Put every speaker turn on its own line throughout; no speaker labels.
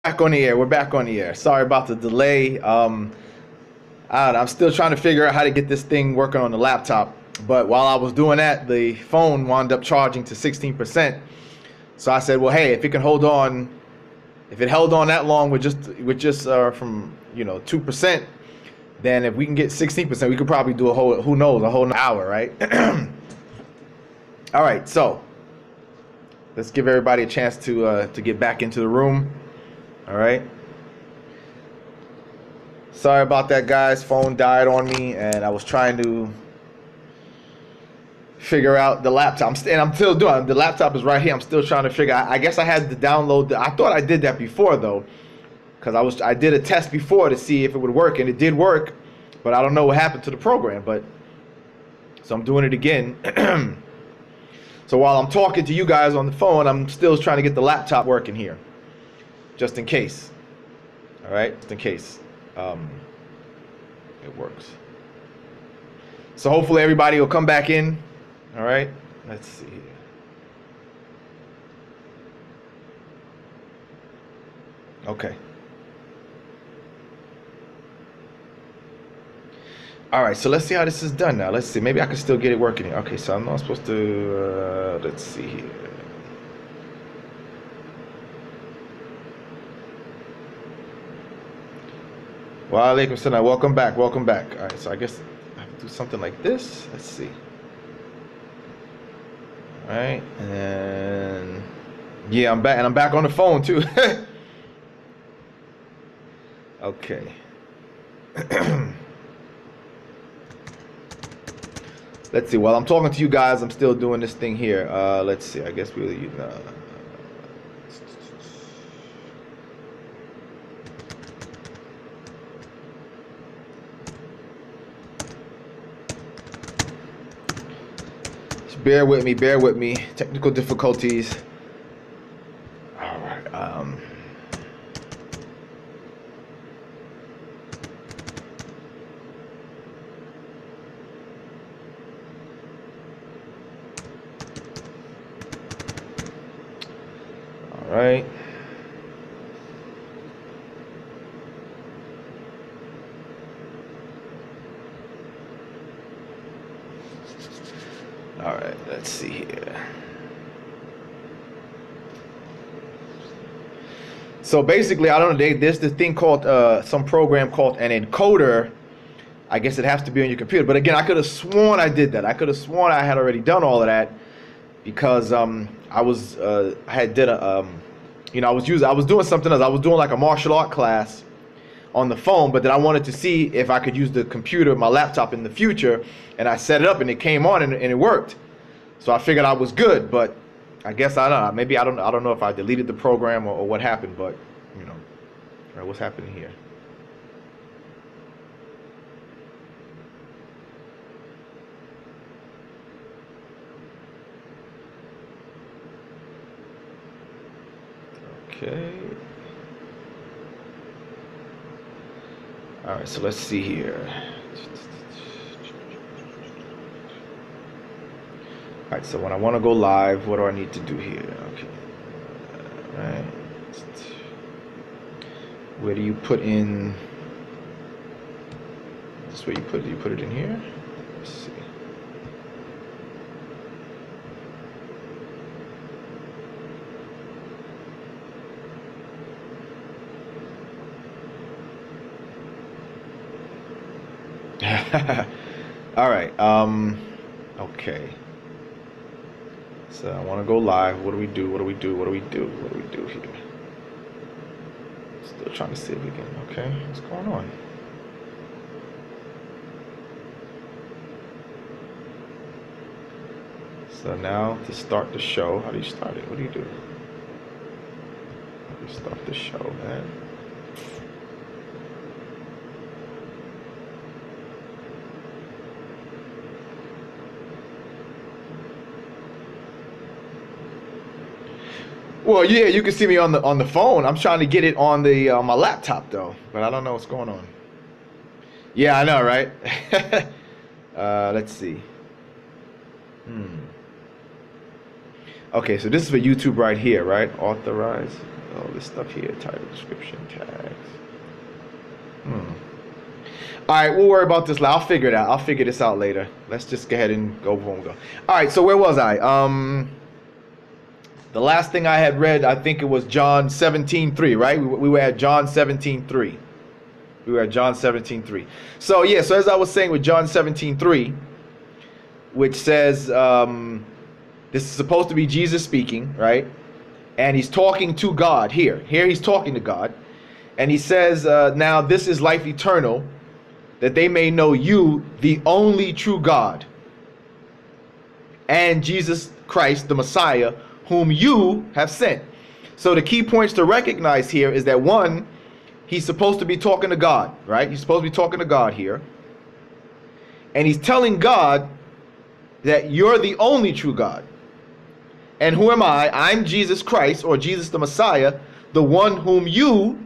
Back on the air. We're back on the air. Sorry about the delay. I'm still trying to figure out how to get this thing working on the laptop. But while I was doing that, the phone wound up charging to 16%. So I said, well, hey, if it can hold on, if it held on that long with just from 2%, then if we can get 16%, we could probably do a whole, who knows, a whole hour, right? All right, so let's give everybody a chance to get back into the room. All right. Sorry about that, guys. Phone died on me, and I was trying to figure out the laptop. I'm still doing. The laptop is right here. I'm still trying to figure. I guess I had to download. I thought I did that before though, because I did a test before to see if it would work, and it did work, but I don't know what happened to the program. But so I'm doing it again. So while I'm talking to you guys on the phone, I'm still trying to get the laptop working here, just in case. All right, just in case. It works. So hopefully everybody will come back in. All right, let's see. Okay. All right, so let's see how this is done now. Let's see. Maybe I can still get it working here. Okay, so I'm not supposed to. Let's see here. Wa alaikum salam. Welcome back. Welcome back. All right, so I guess I have to do something like this. Let's see. All right, and yeah, I'm back, and I'm back on the phone too. Okay. Let's see. While I'm talking to you guys, I'm still doing this thing here. Let's see. I guess we'll use. Bear with me, bear with me. Technical difficulties. All right. All right. All right, let's see here. So basically, I don't know, there's this thing called, some program called an encoder. I guess it has to be on your computer. But again, I could have sworn I did that. I could have sworn I had already done all of that because I was, I had did a, I was doing something else. I was doing like a martial art class on the phone, but then I wanted to see if I could use the computer, my laptop in the future, and I set it up and it came on and it worked. So I figured I was good, but I guess I don't know. Maybe I don't know if I deleted the program or what happened, but all right, what's happening here? Okay. All right, so let's see here. All right, so when I want to go live, what do I need to do here? Okay. All right. Where do you put in? This where you put it in here? Let's see. All right. Okay. So I want to go live. What do we do? What do we do? What do we do? What do we do here? Still trying to see if we can. Okay. What's going on? So now to start the show, how do you start it? What do you do? How do you start the show, man? Well, yeah, you can see me on the phone. I'm trying to get it on the my laptop though, but I don't know what's going on. Yeah, I know, right? Let's see. Okay, so this is for YouTube right here, right? Authorize. all this stuff here, title, description, tags. All right, we'll worry about this later. I'll figure it out. I'll figure this out later. Let's just go ahead and go boom go. All right, so where was I? The last thing I had read, I think it was John 17:3, right? We were at John 17:3. We were at John 17:3. So yeah, so as I was saying with John 17:3, which says this is supposed to be Jesus speaking, right? And he's talking to God here. Here he's talking to God. And he says, now this is life eternal, that they may know you, the only true God, and Jesus Christ, the Messiah, whom you have sent. So the key points to recognize here is that, one, he's supposed to be talking to God, right? He's supposed to be talking to God here. And he's telling God that you're the only true God. And who am I? I'm Jesus Christ, or Jesus the Messiah, the one whom you,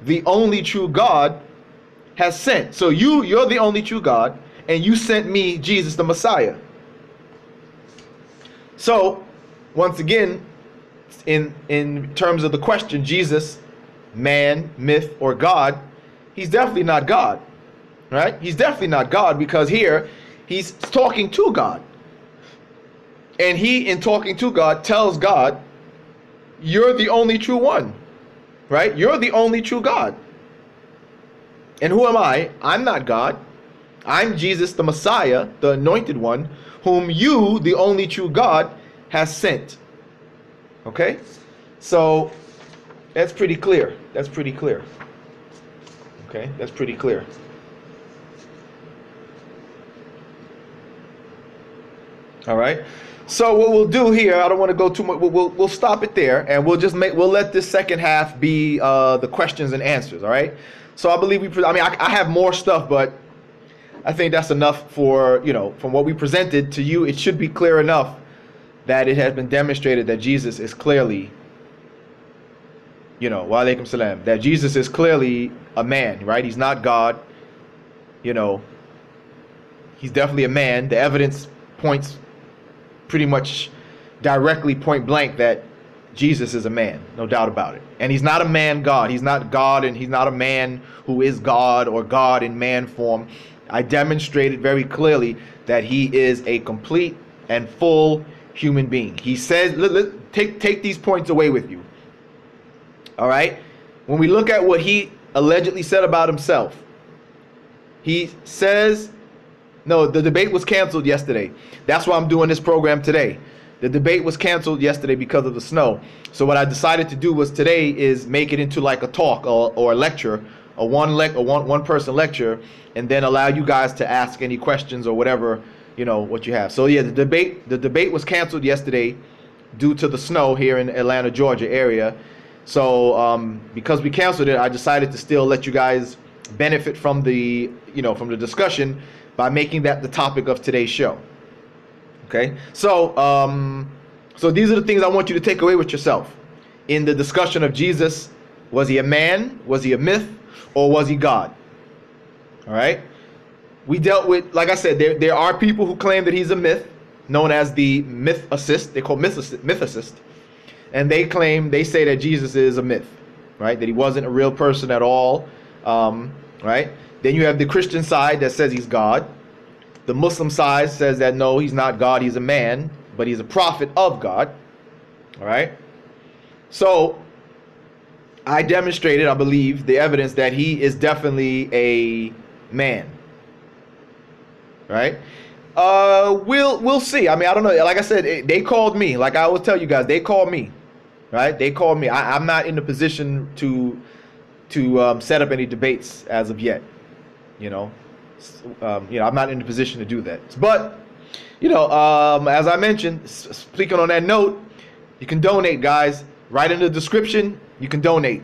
the only true God, has sent. So you're the only true God, and you sent me, Jesus the Messiah. So once again, in terms of the question, Jesus, man, myth, or God, he's definitely not God, right? He's definitely not God, because here he's talking to God. And he, in talking to God, tells God, you're the only true one, right? You're the only true God. And who am I? I'm not God. I'm Jesus the Messiah, the anointed one, whom you, the only true God, has sent. Okay? So that's pretty clear. That's pretty clear. Okay? That's pretty clear. All right? So what we'll do here, I don't want to go too much. We'll stop it there, and we'll let this second half be the questions and answers. All right. So I believe I have more stuff, but I think that's enough for, from what we presented to you. It should be clear enough that it has been demonstrated that Jesus is clearly, wa alaikum salam, that Jesus is clearly a man, right? He's not God. He's definitely a man. The evidence points pretty much directly point blank that Jesus is a man, no doubt about it. And he's not a man God. He's not God, and he's not a man who is God or God in man form. I demonstrated very clearly that he is a complete and full human being. He says, take these points away with you. All right? When we look at what he allegedly said about himself, he says, no, the debate was canceled yesterday. That's why I'm doing this program today. The debate was canceled yesterday because of the snow. So what I decided to do was today is make it into like a talk or a lecture, a one person lecture, and then allow you guys to ask any questions or whatever, what you have. So yeah, the debate was canceled yesterday due to the snow here in Atlanta, Georgia area. So because we canceled it, I decided to still let you guys benefit from the discussion by making that the topic of today's show. Okay, so so these are the things I want you to take away with yourself in the discussion of Jesus. Was he a man? Was he a myth? Or was he God? All right. We dealt with, like I said, there are people who claim that he's a myth, known as the mythicist. They call mythicist, and they say that Jesus is a myth, right? That he wasn't a real person at all, right? Then you have the Christian side that says he's God. The Muslim side says that no, he's not God, he's a man, but he's a prophet of God. All right. So I demonstrated, I believe, the evidence that he is definitely a man. Right. We'll see. I mean, I don't know. Like I said, they called me. Like I always tell you guys, they called me. Right. They called me. I'm not in the position to set up any debates as of yet. I'm not in the position to do that. But, as I mentioned, speaking on that note, you can donate, guys. Right in the description, you can donate,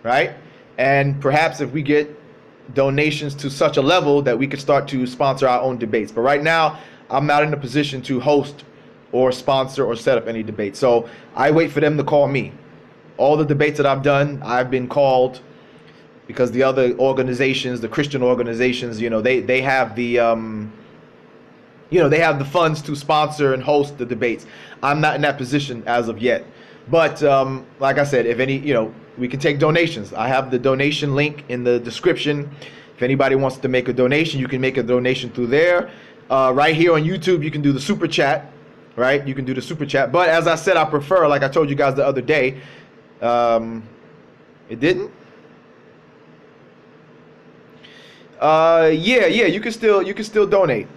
right? And perhaps if we get donations to such a level that we could start to sponsor our own debates. But right now, I'm not in a position to host or sponsor or set up any debates. So I wait for them to call me. All the debates that I've done, I've been called, because the other organizations, the Christian organizations, they have the they have the funds to sponsor and host the debates. I'm not in that position as of yet. But like I said, if any, we can take donations. I have the donation link in the description. If anybody wants to make a donation, you can make a donation through there. Right here on YouTube, you can do the super chat, right? You can do the super chat. But as I said, I prefer, like I told you guys the other day, it didn't. Yeah, you can still donate.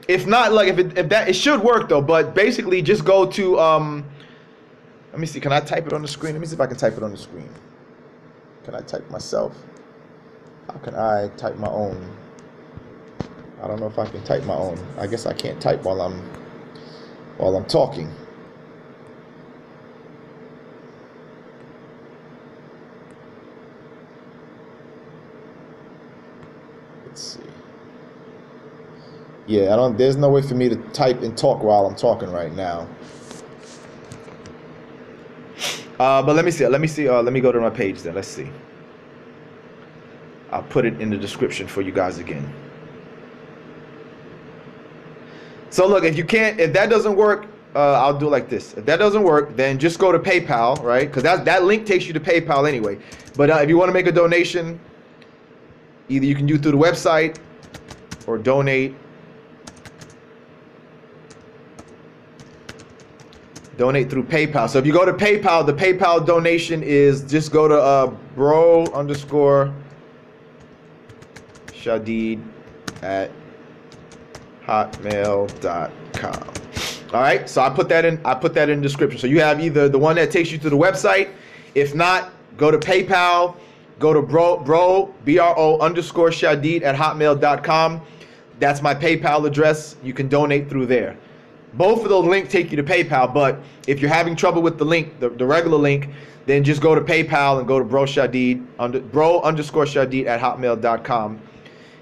If not, like if that, it should work though. But basically, just go to let me see. Can I type it on the screen? Let me see if I can type it on the screen. Can I type myself? How can I type my own? I don't know if I can type my own. I guess I can't type while I'm talking. Let's see. Yeah, there's no way for me to type and talk while I'm talking right now. But let me see. Let me go to my page then. Let's see. I'll put it in the description for you guys again. So look, if that doesn't work, I'll do it like this. If that doesn't work, then just go to PayPal, right? Because that link takes you to PayPal anyway. But if you want to make a donation, either you can do it through the website or donate through PayPal. So if you go to PayPal, the PayPal donation is just go to bro_shadid at hotmail.com. All right, so I put that in the description. So you have either the one that takes you to the website. If not, go to PayPal, go to bro_shadid at hotmail.com. That's my PayPal address. You can donate through there. Both of those links take you to PayPal, but if you're having trouble with the link, the regular link, then just go to PayPal and go to bro_shadid at hotmail.com,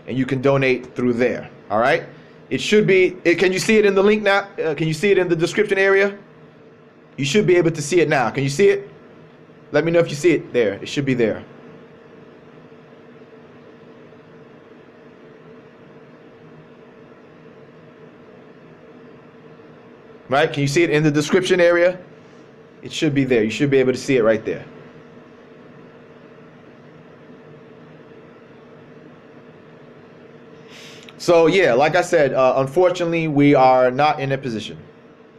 and you can donate through there. All right. It should be. Can you see it in the link now? Can you see it in the description area? You should be able to see it now. Can you see it? Let me know if you see it there. It should be there. Right? Can you see it in the description area? It should be there. You should be able to see it right there. So yeah, like I said, unfortunately, we are not in a position.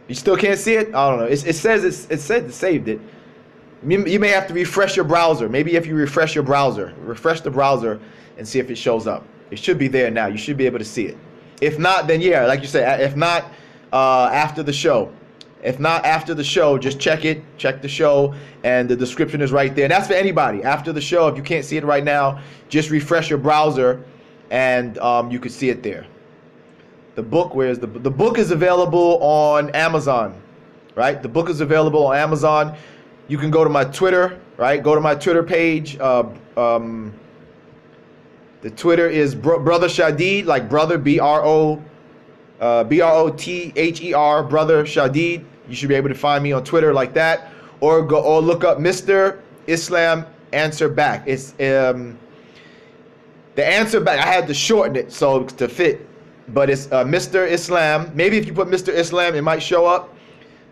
You still can't see it? I don't know. It said it saved it. You may have to refresh your browser. Maybe if you refresh the browser and see if it shows up. It should be there now. You should be able to see it. If not, then yeah, like you said, if not, after the show. If not after the show, just check the show, and the description is right there. And that's for anybody. After the show, if you can't see it right now, just refresh your browser, and you could see it there. The book, the book is available on Amazon, right? The book is available on Amazon. You can go to my Twitter, right? Go to my Twitter page. The Twitter is Brother Shadid, like brother, BROTHER, Brother Shadid. You should be able to find me on Twitter like that, or look up Mr. Islam Answer Back. It's the answer back. I had to shorten it so to fit, but it's Mr. Islam. Maybe if you put Mr. Islam, it might show up.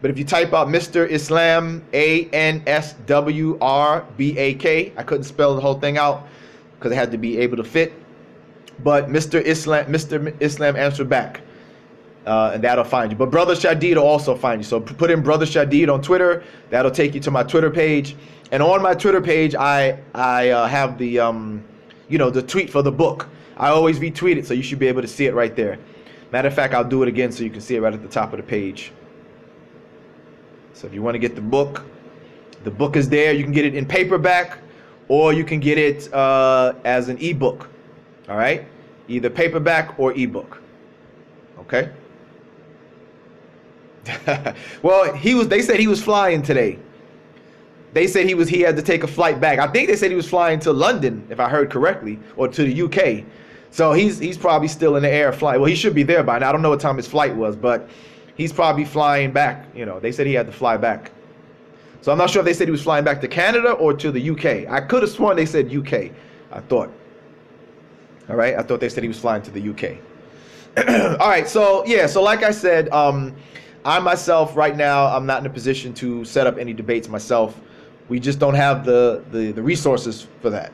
But if you type out Mr. Islam, ANSWRBAK, I couldn't spell the whole thing out because it had to be able to fit. But Mr. Islam Answer Back. And that'll find you. But Brother Shadid will also find you. So put in Brother Shadid on Twitter. That'll take you to my Twitter page. And on my Twitter page, I have the the tweet for the book. I always retweet it, so you should be able to see it right there. Matter of fact, I'll do it again so you can see it right at the top of the page. So if you want to get the book is there. You can get it in paperback, or you can get it as an ebook. All right, either paperback or ebook. Okay. Well, they said he was flying today. They said he had to take a flight back. I think they said he was flying to London, if I heard correctly, or to the UK. So he's probably still in the air flying. Well, he should be there by now. I don't know what time his flight was, but he's probably flying back. They said he had to fly back. So I'm not sure if they said he was flying back to Canada or to the UK. I could have sworn they said UK. I thought. All right. I thought they said he was flying to the UK. All right. So yeah. So like I said, I myself, right now, I'm not in a position to set up any debates myself. We just don't have the resources for that,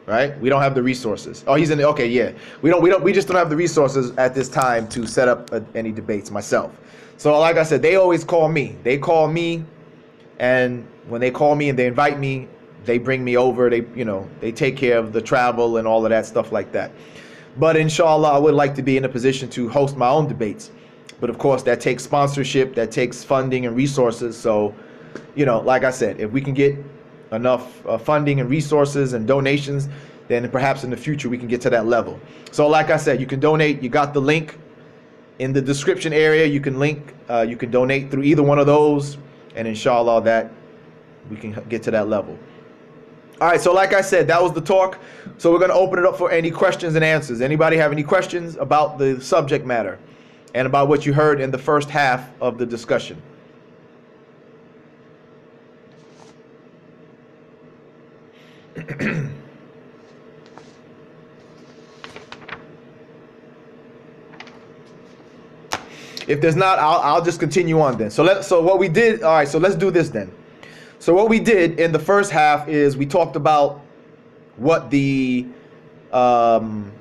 right? We don't have the resources. Oh, he's in the, okay, yeah. We just don't have the resources at this time to set up any debates myself. So like I said, they always call me. They call me, and when they call me and they invite me, they bring me over. They take care of the travel and all of that stuff like that. But inshallah, I would like to be in a position to host my own debates. But of course, that takes sponsorship, that takes funding and resources. So, like I said, if we can get enough funding and resources and donations, then perhaps in the future we can get to that level. So like I said, you can donate. You got the link in the description area. You can donate through either one of those, and inshallah that we can get to that level. All right, so like I said, that was the talk. So we're going to open it up for any questions and answers. Anybody have any questions about the subject matter and about what you heard in the first half of the discussion? If there's not, I'll just continue on then. So what we did, all right, so let's do this then. So what we did in the first half is we talked about what the earliest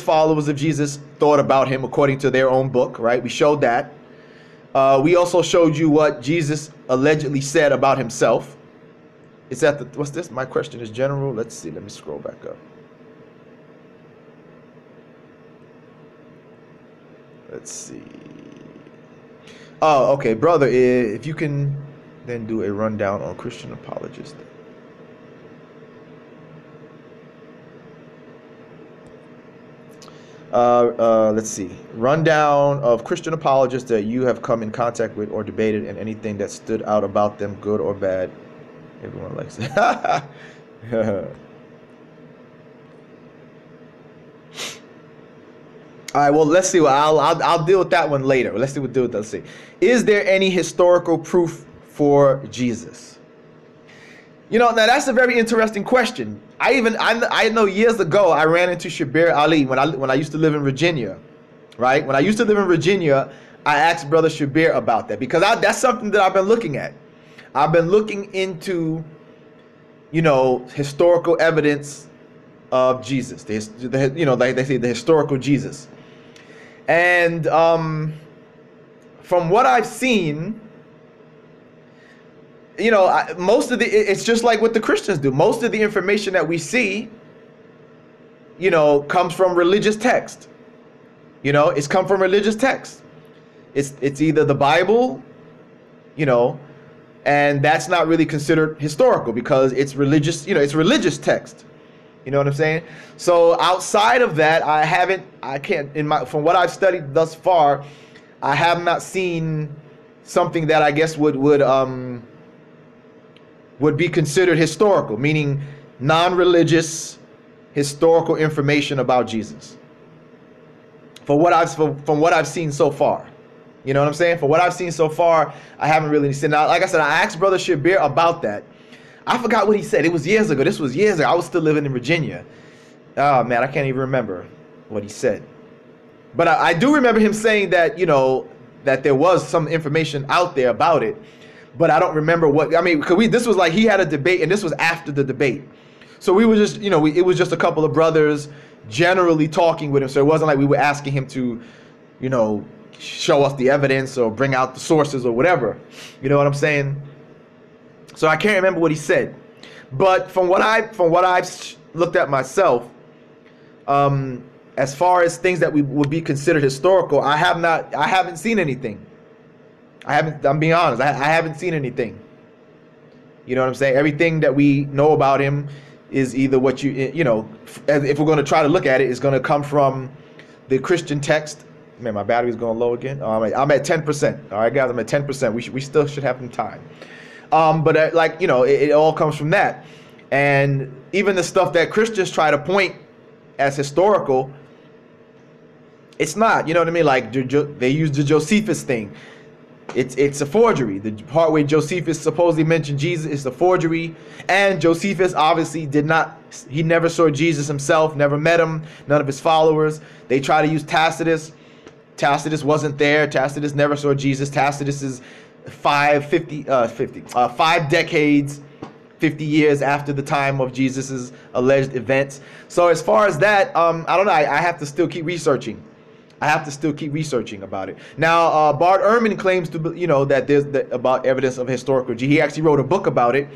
followers of Jesus thought about him according to their own book, right? We showed that. We also showed you what Jesus allegedly said about himself. It's at the, what's this? My question is general. Let's see. Let me scroll back up. Let's see. Oh, okay, brother. If you can then do a rundown on Christian apologists. Let's see. Rundown of Christian apologists that you have come in contact with or debated, and anything that stood out about them, good or bad. Everyone likes it. All right, well, let's see. I'll deal with that one later. Let's see what we'll do with that. Let's see. Is there any historical proof for Jesus? Now that's a very interesting question. I know years ago I ran into Shabir Ali when I used to live in Virginia, right? When I used to live in Virginia, I asked Brother Shabir about that because that's something that I've been looking at. I've been looking into, historical evidence of Jesus. Like they say, the historical Jesus. And from what I've seen, most of it's just like what the Christians do. Most of the information that we see, comes from religious text. It's come from religious text. It's either the Bible, and that's not really considered historical because it's religious, it's religious text. You know what I'm saying? So outside of that, from what I've studied thus far, I have not seen something that I guess would be considered historical, meaning non-religious historical information about Jesus. From what I've seen so far. You know what I'm saying? From what I've seen so far, I haven't really seen. Now, like I said, I asked Brother Shabir about that. I forgot what he said. It was years ago. This was years ago. I was still living in Virginia. Oh, man, I can't even remember what he said. But I do remember him saying that, that there was some information out there about it. But I don't remember because this was like he had a debate, and this was after the debate. So we were just, it was just a couple of brothers generally talking with him. So it wasn't like we were asking him to, show us the evidence or bring out the sources or whatever. You know what I'm saying? So I can't remember what he said, but from what I've looked at myself, as far as things that would be considered historical, I haven't seen anything. I'm being honest. I haven't seen anything. You know what I'm saying? Everything that we know about him is either what if we're going to try to look at it, it's going to come from the Christian text. Man, my battery's going low again. I'm at 10%. All right, guys, I'm at 10%. We still should have some time. But it all comes from that. And even the stuff that Christians try to point as historical, it's not. You know what I mean? Like they use the Josephus thing. It's a forgery. The part where Josephus supposedly mentioned Jesus is a forgery. And Josephus obviously he never saw Jesus himself, never met him, none of his followers. They try to use Tacitus Tacitus wasn't there. Tacitus never saw Jesus. Tacitus is 5 decades, 50 years after the time of Jesus's alleged events. So as far as that, I don't know. I have to still keep researching. I have to still keep researching about it. Now, Bart Ehrman claims to, that there's about evidence of historical G. He actually wrote a book about it.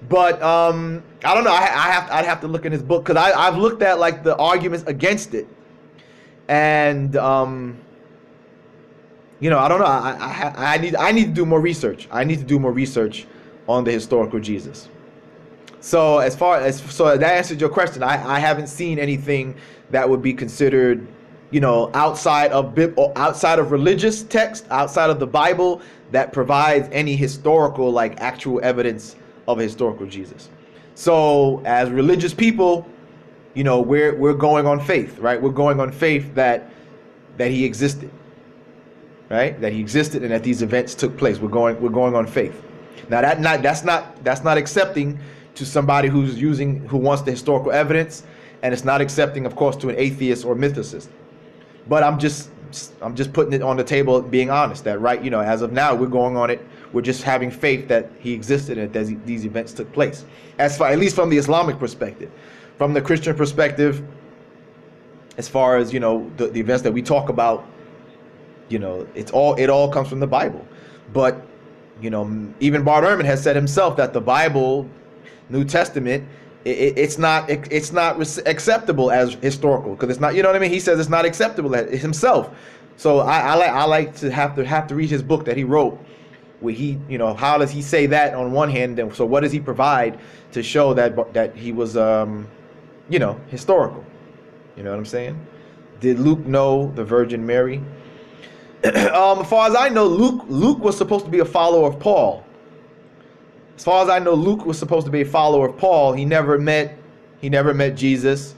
But I don't know. I'd have to look in his book, because I've looked at like the arguments against it, and I don't know. I need to do more research. I need to do more research on the historical Jesus. So that answers your question. I haven't seen anything that would be considered, outside of religious text, outside of the Bible, that provides any historical, like, actual evidence of a historical Jesus. So as religious people, we're going on faith, right? We're going on faith that he existed, right? That he existed and that these events took place. We're going on faith. Now that's not accepting to somebody who wants the historical evidence, and it's not accepting, of course, to an atheist or mythicist. But I'm just putting it on the table, being honest, that right, as of now, we're going on it. We're just having faith that he existed and that these events took place. At least from the Islamic perspective. From the Christian perspective, as far as, the events that we talk about, it all comes from the Bible. But, even Bart Ehrman has said himself that the Bible, New Testament, it's not acceptable as historical, because it's not, you know what I mean? He says it's not acceptable himself. So I like to have to read his book that he wrote, where he, how does he say that on one hand, and so what does he provide to show that he was, historical? You know what I'm saying? Did Luke know the Virgin Mary? As far as I know, Luke was supposed to be a follower of Paul. As far as I know, Luke was supposed to be a follower of Paul. He never met Jesus.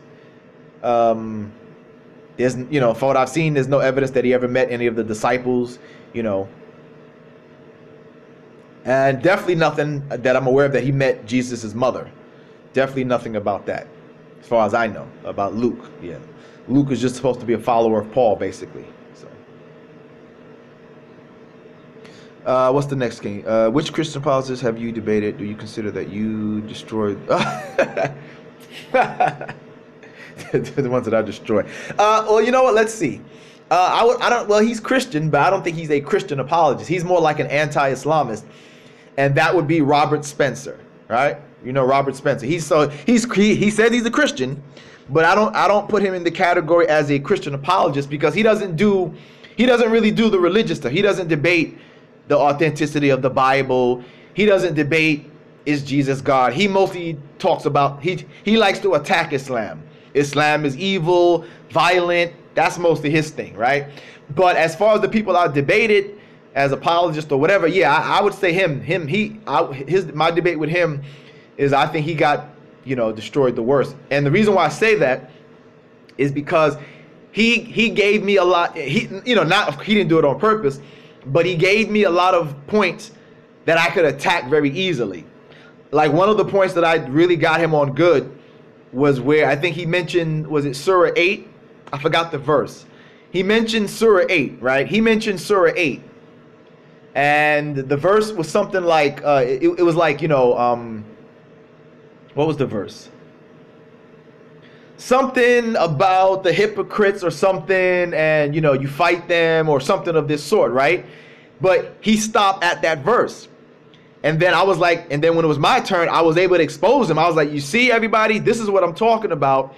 There's, for what I've seen, there's no evidence that he ever met any of the disciples, And definitely nothing that I'm aware of that he met Jesus' mother. Definitely nothing about that, as far as I know, about Luke. Yeah, Luke is just supposed to be a follower of Paul, basically. So, what's the next game? Which Christian apologists have you debated? Do you consider that you destroyed? The ones that I destroyed. Well, you know what? Let's see. Well, he's Christian, but I don't think he's a Christian apologist. He's more like an anti-Islamist, and that would be Robert Spencer, right? Robert Spencer. He says he's a Christian, but I don't put him in the category as a Christian apologist, because he doesn't really do the religious stuff. He doesn't debate the authenticity of the Bible. He doesn't debate, is Jesus God? He mostly talks about, he likes to attack Islam. Islam is evil, violent. That's mostly his thing, right? But as far as the people I debated as apologists or whatever, yeah, I would say my debate with him is, I think he got, destroyed the worst. And the reason why I say that is because he gave me a lot. He didn't do it on purpose, but he gave me a lot of points that I could attack very easily. Like, one of the points that I really got him on good was where I think he mentioned, was it Surah 8? I forgot the verse. He mentioned Surah 8, right? He mentioned Surah 8. And the verse was something like, it was like, what was the verse? Something about the hypocrites or something, and you fight them or something of this sort, right? But he stopped at that verse. And then I was like, and then when it was my turn, I was able to expose him. I was like, you see, everybody, this is what I'm talking about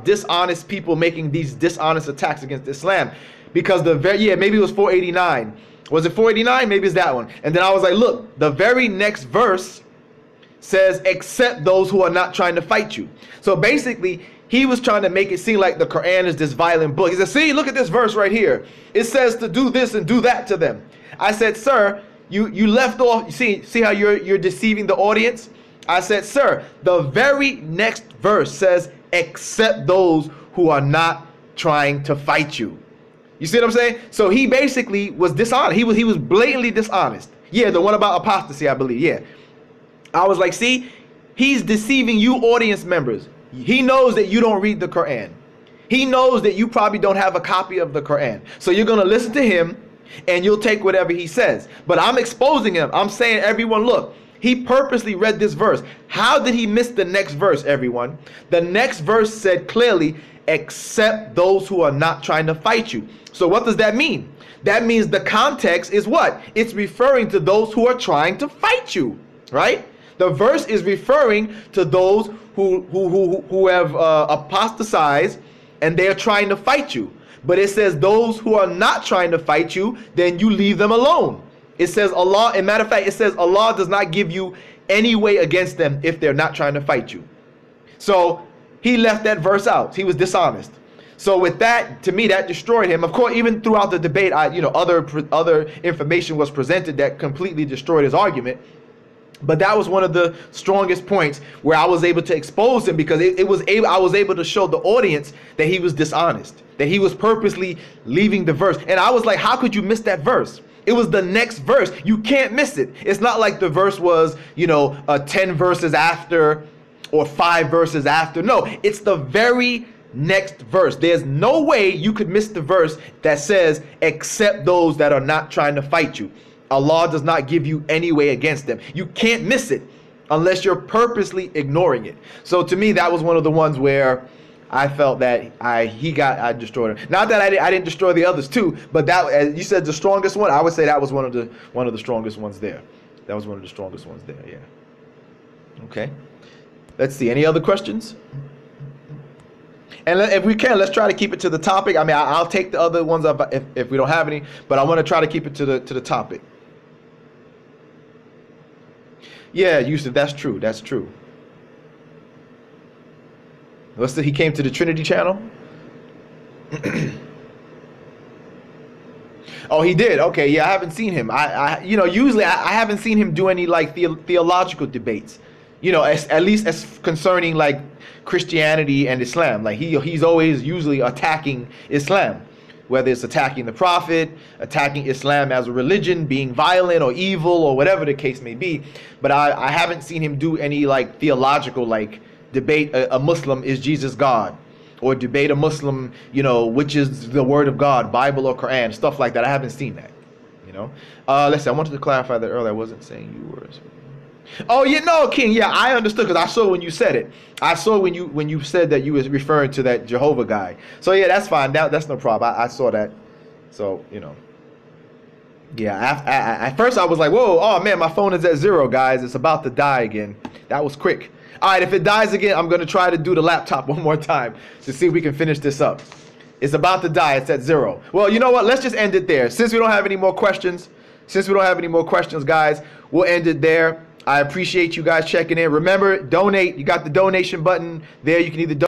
dishonest people making these dishonest attacks against Islam. Because maybe it was 489. Was it 489? Maybe it's that one. And then I was like, look, the very next verse says, except those who are not trying to fight you. So basically, he was trying to make it seem like the Quran is this violent book. He said, see, look at this verse right here. It says to do this and do that to them. I said, sir, you left off. See how you're deceiving the audience? I said, sir, the very next verse says, except those who are not trying to fight you. You see what I'm saying? So he basically was dishonest. He was blatantly dishonest. Yeah, the one about apostasy, I believe. Yeah. I was like, see, he's deceiving you audience members. He knows that you don't read the Quran. He knows that you probably don't have a copy of the Quran. So you're going to listen to him and you'll take whatever he says. But I'm exposing him. I'm saying, everyone, look, he purposely read this verse. How did he miss the next verse, everyone? The next verse said clearly, except those who are not trying to fight you. So what does that mean? That means the context is what? It's referring to those who are trying to fight you, right? The verse is referring to those who have apostatized and they are trying to fight you. But it says those who are not trying to fight you, then you leave them alone. It says Allah, as a matter of fact, it says Allah does not give you any way against them if they're not trying to fight you. So he left that verse out. He was dishonest. So with that, to me, that destroyed him. Of course, even throughout the debate, other information was presented that completely destroyed his argument. But that was one of the strongest points where I was able to expose him, because I was able to show the audience that he was dishonest, that he was purposely leaving the verse. And I was like, how could you miss that verse? It was the next verse. You can't miss it. It's not like the verse was, 10 verses after or 5 verses after. No, it's the very next verse. There's no way you could miss the verse that says, except those that are not trying to fight you. Allah does not give you any way against them. You can't miss it unless you're purposely ignoring it. So to me, that was one of the ones where I felt that I destroyed him. Not that I didn't destroy the others too, but that, as you said, the strongest one, I would say that was one of the strongest ones there. That was one of the strongest ones there. Yeah. Okay. Let's see. Any other questions? And if we can, let's try to keep it to the topic. I mean, I'll take the other ones up if we don't have any, but I want to try to keep it to the topic. Yeah, Yusuf, that's true. That's true. He came to the Trinity channel? Oh, he did. Okay, yeah, I haven't seen him. Usually I haven't seen him do any like theological debates. At least as concerning like Christianity and Islam. Like he's always usually attacking Islam, whether it's attacking the Prophet, attacking Islam as a religion, being violent or evil or whatever the case may be. But I haven't seen him do any like theological like debate a Muslim, is Jesus God? Or debate a Muslim, which is the word of God, Bible or Quran, stuff like that. I haven't seen that, Let's see, I wanted to clarify that earlier. I wasn't saying you were. Oh, yeah, no, King. Yeah, I understood, because I saw when you said it. I saw when you said that you was referring to that Jehovah guy. So yeah, that's fine. That's no problem. I saw that. So, yeah, at first I was like, whoa, oh man, my phone is at 0, guys. It's about to die again. That was quick. All right, if it dies again, I'm going to try to do the laptop one more time to see if we can finish this up. It's about to die. It's at 0. Well, you know what? Let's just end it there. Since we don't have any more questions, guys, we'll end it there. I appreciate you guys checking in. Remember, donate. You got the donation button there. You can either donate